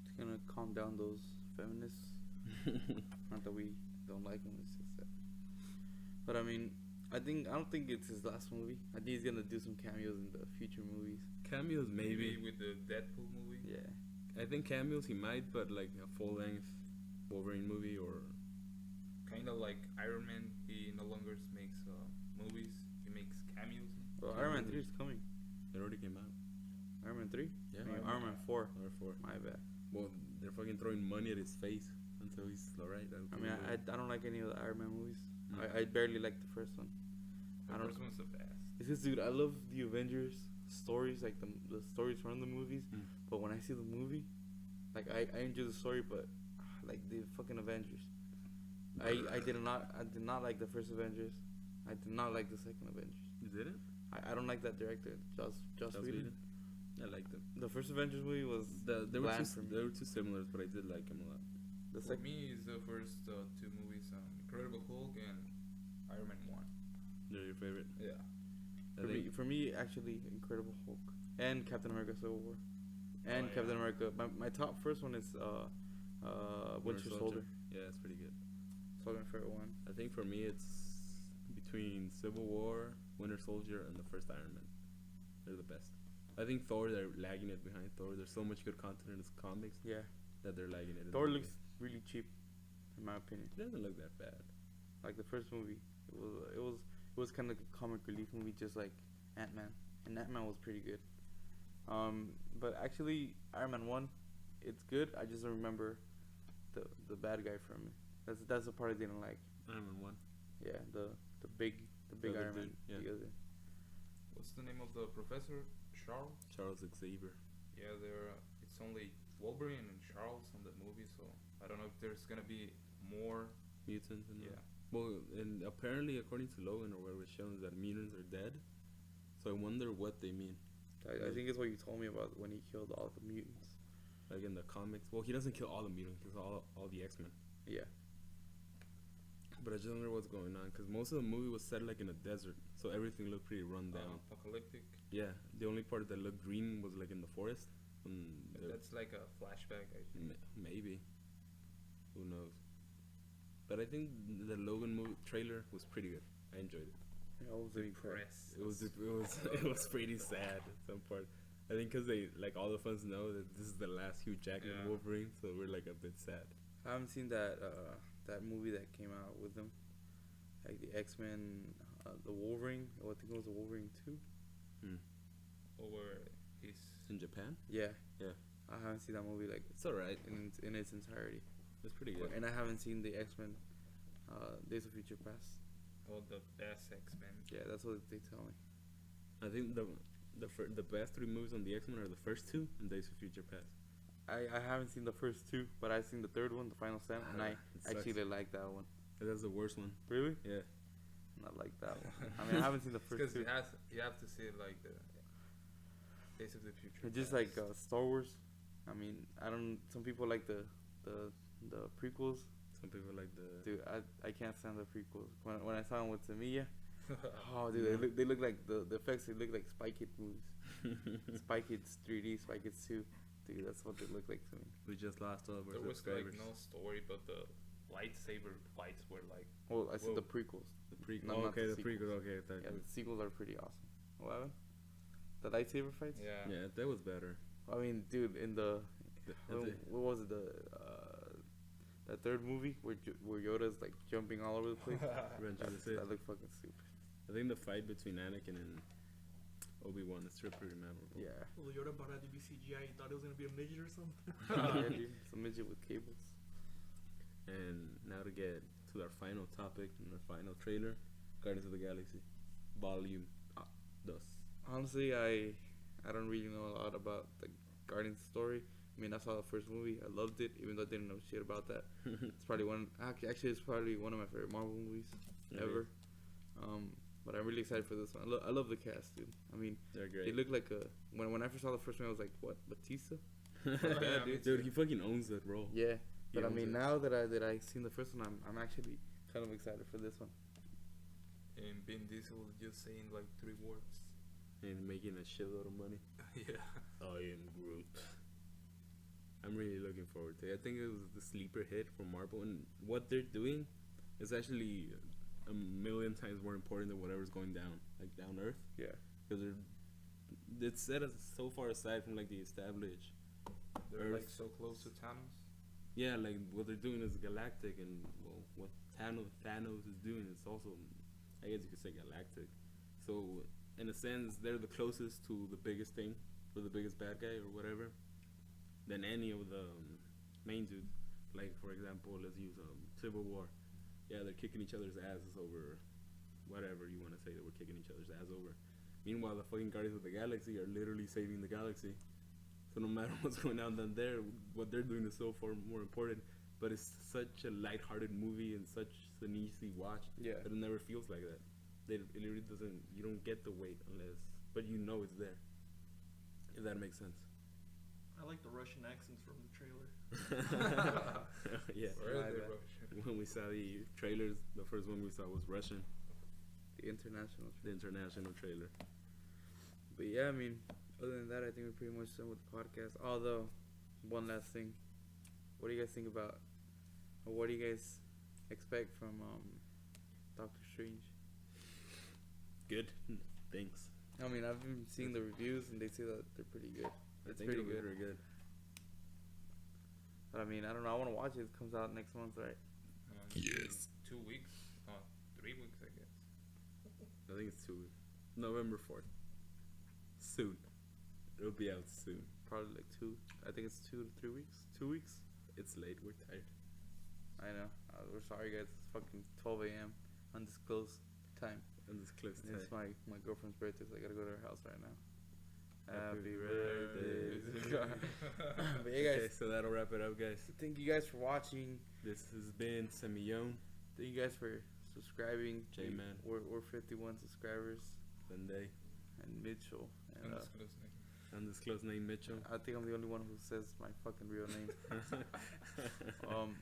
It's gonna calm down those feminists. Not that we don't like him, it's just that. But I mean, I don't think it's his last movie. I think he's gonna do some cameos in the future movies. Cameos, maybe maybe. with the Deadpool movie. Yeah. I think cameos he might, but like a full-length Wolverine movie or Kind of like Iron Man. He no longer makes movies. He makes cameos. Well, Iron Man 3 is coming. it already came out. Iron Man 3? Yeah, I mean, Iron Man 4. or 4. My bad. Well, they're fucking throwing money at his face until he's alright. I mean, I don't like any of the Iron Man movies. Mm. I barely like the first one. The I don't- first one's the best. It's just, dude, I love the Avengers stories, like the stories from the movies. Mm. But when I see the movie, like I enjoy the story, but like the fucking Avengers, I did not like the first Avengers. I did not like the second Avengers. You didn't? I don't like that director, Joss Whedon. I liked them. The first Avengers movie was They were bland for me. too similar, but I did like them a lot. The For second. me, is the first 2 movies, Incredible Hulk and Iron Man 1. They're your favorite. Yeah. For me, actually, Incredible Hulk and Captain America: Civil War, and yeah. Captain America. My top first one is Winter Soldier. Yeah, it's pretty good. It's my favorite one. I think for me it's between Civil War, Winter Soldier, and the first Iron Man. They're the best. I think Thor, they're lagging it behind Thor. There's so much good content in his comics Yeah, that they're lagging it. in Thor the looks movie. really cheap, in my opinion. It doesn't look that bad. Like the first movie, it was kind of like a comic relief movie, just like Ant-Man, and Ant-Man was pretty good. But actually, Iron Man 1, it's good. I just don't remember the bad guy from it. That's the part I didn't like. Iron Man 1. Yeah, the big The other Iron Man. dude, yeah. The other. What's the name of the professor? Charles? Charles Xavier. Yeah, it's only Wolverine and Charles on the movie, so I don't know if there's gonna be more. Mutants and Yeah. Well, and apparently, according to Logan, or where it shows that mutants are dead. So I wonder what they mean. I think it's what you told me about when he killed all the mutants. Like in the comics. Well, he doesn't kill all the mutants. He kills all the X-Men. Yeah. But I just wonder what's going on, because most of the movie was set like in a desert, so everything looked pretty run down. Apocalyptic. Yeah, the only part that looked green was like in the forest. That's like a flashback, I think. Maybe. Who knows? But I think the Logan movie trailer was pretty good. I enjoyed it. I was impressed. Press. It was pretty sad at some part. I think because they like all of us know that this is the last Hugh Jackman Yeah. Wolverine, so we're like a bit sad. I haven't seen that movie that came out with them, like the X-Men, the Wolverine. I think it was the Wolverine 2. Over his. In Japan, Yeah. Yeah. I haven't seen that movie like it's alright. in its entirety. It's pretty good. And I haven't seen the X-Men Days of Future Past. Oh, the best X-Men. Yeah, that's what they tell me. I think the best 3 movies on the X-Men are the first 2 and Days of Future Past. I haven't seen the first 2, but I've seen the third one, the Final Stand, and I It sucks. actually like that one. That's the worst one. Really? Yeah. Not like that one. I mean, I haven't seen the first Because 2. you have to see like the Days of the Future. It's just like Star Wars. I mean, I don't. Some people like the prequels. Some people like the. Dude, I can't stand the prequels. When I saw them with Tamiya, oh dude, they look like the effects. They look like Spy Kid movies. Spy Kids 3D, Spy Kids 2. Dude, that's what they look like to me. We just lost all of our There was subscribers. like no story, but the lightsaber fights were like. Well, I said Whoa. the prequels. The prequel. No, Oh, not okay, the the prequel. sequels. Okay, Yeah, the sequels are pretty awesome. What happened? The lightsaber fights? Yeah. yeah, that was better. I mean, dude, in the what was it, that third movie where Yoda's like jumping all over the place? Revenge of the Sith. That looked fucking stupid. I think the fight between Anakin and Obi-Wan is still pretty memorable. Yeah. Well, Yoda brought out to be CGI. You thought it was gonna be a midget or something? Yeah, dude. It's a midget with cables. And now to get to our final topic and our final trailer, Guardians of the Galaxy, Volume 2. Honestly, I don't really know a lot about the Guardians story. I mean, I saw the first movie. I loved it, even though I didn't know shit about that. It's probably actually, it's probably one of my favorite Marvel movies ever. But I'm really excited for this one. I love the cast, dude. I mean, They're great. they look like when I first saw the first one, I was like, what, Batista? Yeah, dude. Dude, he fucking owns that role. Yeah. He But I owns mean, it. now that I seen the first one, I'm actually kind of excited for this one. And Vin Diesel just saying like 3 words. And making a shitload of money. Yeah. I am Groot. I'm really looking forward to it. I think it was the sleeper hit for Marvel, and what they're doing is actually a million times more important than whatever's going down, like down Earth. Yeah. Because it's set as so far aside from like the established. They're like Earth. so close to Thanos. Yeah, like what they're doing is galactic, and well, what Thanos is doing is also, I guess you could say, galactic. So in a sense, they're the closest to the biggest thing, or the biggest bad guy, or whatever, than any of the main dudes. Like for example, let's use Civil War. Yeah, they're kicking each other's asses over whatever you want to say that we're kicking each other's ass over. Meanwhile, the fucking Guardians of the Galaxy are literally saving the galaxy. So no matter what's going on down there, what they're doing is so far more important. But it's such a lighthearted movie and such an easy watch Yeah. that it never feels like that. It really doesn't. You don't get the weight unless, but you know it's there. If that makes sense. I like the Russian accents from the trailer. Yeah. Where My are they bad. Russian? When we saw the trailers, the first one we saw was Russian, The international. the international trailer. But yeah, I mean, other than that, I think we're pretty much done with the podcast. Although, one last thing. What do you guys think about, or what do you guys expect from Doctor Strange? Good. Thanks. I mean, I've been seeing the reviews and they say that they're pretty good. It's I think pretty it'll be good. Very good. But I mean, I don't know. I want to watch it. It comes out next month, right? Yes. 2 weeks. 3 weeks, I guess. I think it's 2 weeks. November 4th. Soon. It'll be out soon. Probably like 2. I think it's 2 to 3 weeks. 2 weeks. It's late. We're tired. I know. We're sorry, guys. It's fucking 12 a.m. undisclosed time. And this close And time. it's my girlfriend's birthday, so I gotta go to her house right now. Happy Happy birthday. birthday. But yeah, Okay, guys. so that'll wrap it up, guys. Thank you guys for watching. This has been Semillon, Thank you guys for subscribing. J-Man. We're 51 subscribers. Sunday, And Mitchell. And, Undisclosed name. undisclosed name Mitchell. I think I'm the only one who says my fucking real name.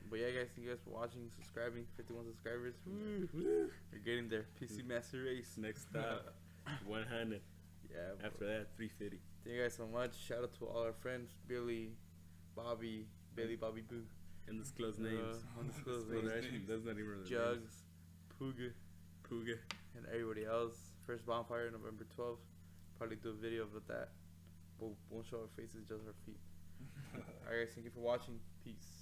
But yeah, guys, thank you guys for watching, subscribing. 51 subscribers. Woo. You're getting there. PC Master Race. Next stop, 100. Yeah. After that, 350. Thank you guys so much. Shout out to all our friends, Billy, Bobby, Boo, Undisclosed names. undisclosed Well, names, actually, that's not even the Jugs, Pooga, Pooga. and everybody else. First bonfire, November 12th. Probably do a video of that. But won't show our faces, just our feet. Alright, guys, thank you for watching. Peace.